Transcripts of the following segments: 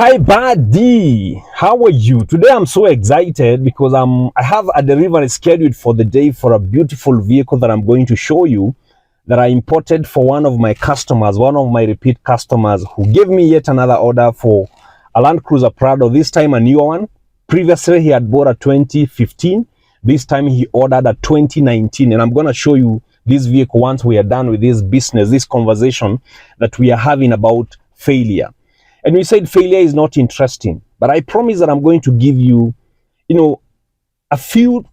Hi buddy, how are you? Today I'm so excited because I have a delivery scheduled for the day for a beautiful vehicle that I'm going to show you that I imported for one of my customers, one of my repeat customers who gave me yet another order for a Land Cruiser Prado, this time a newer one. Previously he had bought a 2015, this time he ordered a 2019, and I'm going to show you this vehicle once we are done with this business, this conversation that we are having about failure. And we said failure is not interesting, but I promise that I'm going to give you, a few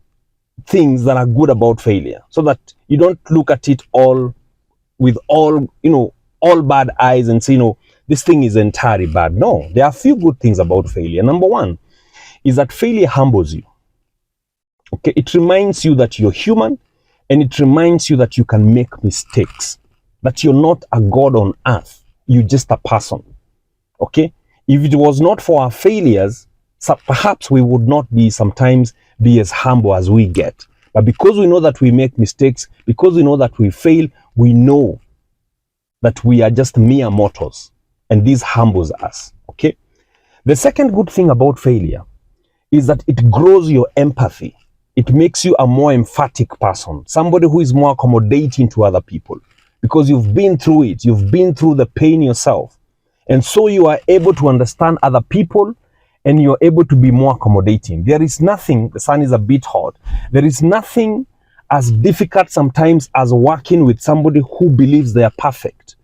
things that are good about failure, so that you don't look at it all with all bad eyes and say, this thing is entirely bad. No, there are a few good things about failure. Number one is that failure humbles you. Okay, it reminds you that you're human, and it reminds you that you can make mistakes, that you're not a god on earth, you're just a person. Okay, if it was not for our failures, perhaps we would not sometimes be as humble as we get. But because we know that we make mistakes, because we know that we fail, we know that we are just mere mortals, and this humbles us. Okay, the second good thing about failure is that it grows your empathy. It makes you a more emphatic person, somebody who is more accommodating to other people, because you've been through it, you've been through the pain yourself. And so you are able to understand other people, and you're able to be more accommodating. There is nothing, the sun is a bit hot, there is nothing as difficult sometimes as working with somebody who believes they are perfect.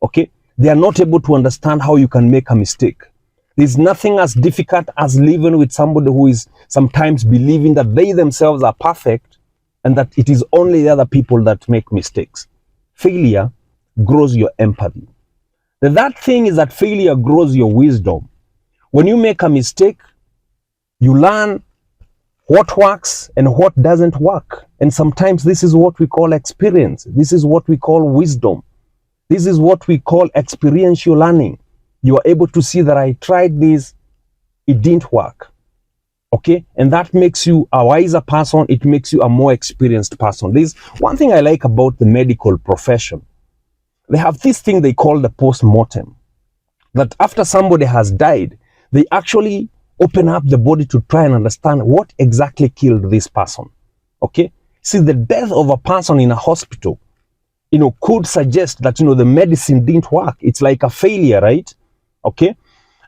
Okay? They are not able to understand how you can make a mistake. There's nothing as difficult as living with somebody who is sometimes believing that they themselves are perfect and that it is only the other people that make mistakes. Failure grows your empathy. The third thing is that failure grows your wisdom. When you make a mistake, you learn what works and what doesn't work. And sometimes this is what we call experience. This is what we call wisdom. This is what we call experiential learning. You are able to see that I tried this, it didn't work. Okay? And that makes you a wiser person. It makes you a more experienced person. This is one thing I like about the medical profession. They have this thing they call the post-mortem, that after somebody has died, they actually open up the body to try and understand what exactly killed this person. Okay? See, the death of a person in a hospital, could suggest that, the medicine didn't work. It's like a failure, right? Okay?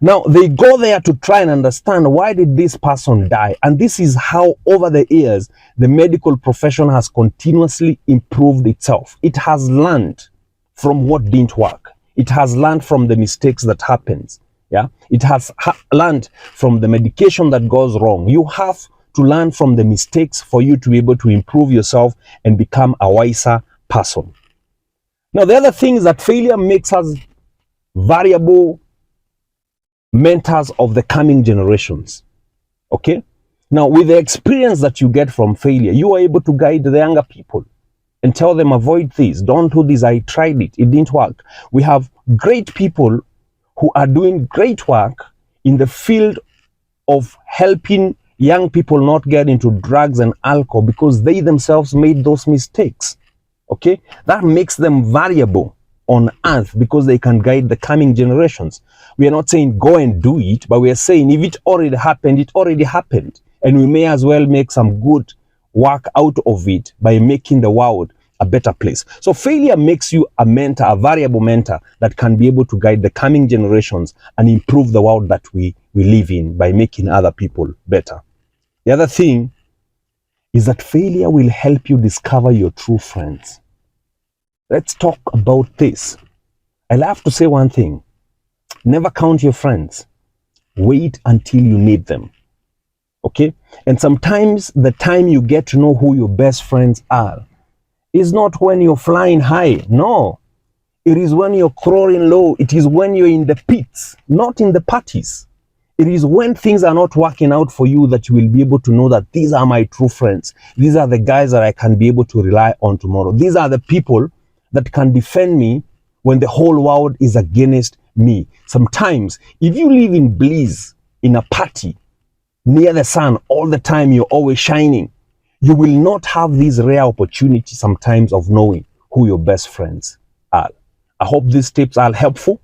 Now, they go there to try and understand, why did this person die? And this is how, over the years, the medical profession has continuously improved itself. It has learned from what didn't work. It has learned from the mistakes that happens. Yeah, it has learned from the medication that goes wrong. You have to learn from the mistakes for you to be able to improve yourself and become a wiser person. Now, the other thing is that failure makes us variable mentors of the coming generations. Okay? Now, with the experience that you get from failure, you are able to guide the younger people and tell them, avoid this, don't do this, I tried it, it didn't work. We have great people who are doing great work in the field of helping young people not get into drugs and alcohol because they themselves made those mistakes. Okay? That makes them valuable on earth because they can guide the coming generations. We are not saying go and do it, but we are saying if it already happened, it already happened. And we may as well make some good work out of it by making the world a better place. So failure makes you a mentor, a variable mentor that can be able to guide the coming generations and improve the world that we live in by making other people better. The other thing is that failure will help you discover your true friends. Let's talk about this. I love to say one thing. Never count your friends. Wait until you need them. Okay? And sometimes the time you get to know who your best friends are is not when you're flying high. No. It is when you're crawling low. It is when you're in the pits, not in the parties. It is when things are not working out for you that you will be able to know that these are my true friends. These are the guys that I can be able to rely on tomorrow. These are the people that can defend me when the whole world is against me. Sometimes, if you live in bliss, in a party, near the sun all the time, you're always shining, you will not have this rare opportunity sometimes of knowing who your best friends are. I hope these tips are helpful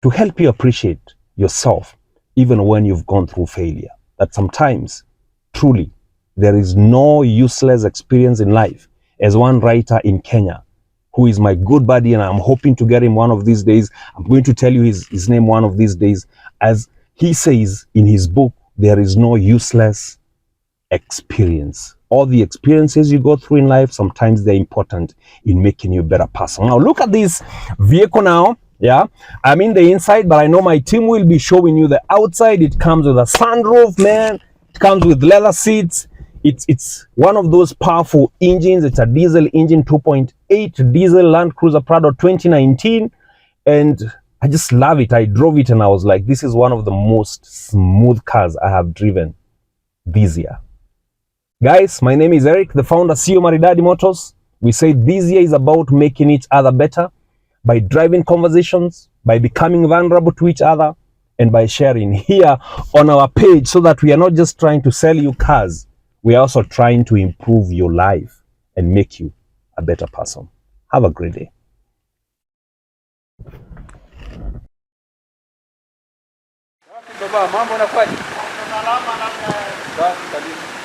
to help you appreciate yourself, even when you've gone through failure. That sometimes, truly, there is no useless experience in life. As one writer in Kenya, who is my good buddy, and I'm hoping to get him one of these days. I'm going to tell you his name one of these days. As he says in his book, there is no useless experience. All the experiences you go through in life, sometimes they're important in making you a better person. Now look at this vehicle now. Yeah, I'm in the inside, but I know my team will be showing you the outside. It comes with a sunroof, man. It comes with leather seats. It's one of those powerful engines. It's a diesel engine, 2.8 diesel Land Cruiser Prado 2019, and I just love it. I drove it and I was like, this is one of the most smooth cars I have driven this year. Guys, my name is Eric, the founder, CEO, Maridady Motors. We say this year is about making each other better by driving conversations, by becoming vulnerable to each other, and by sharing here on our page, so that we are not just trying to sell you cars. We are also trying to improve your life and make you a better person. Have a great day. Baba, mambo unakuaje? Salama na basi kabisa.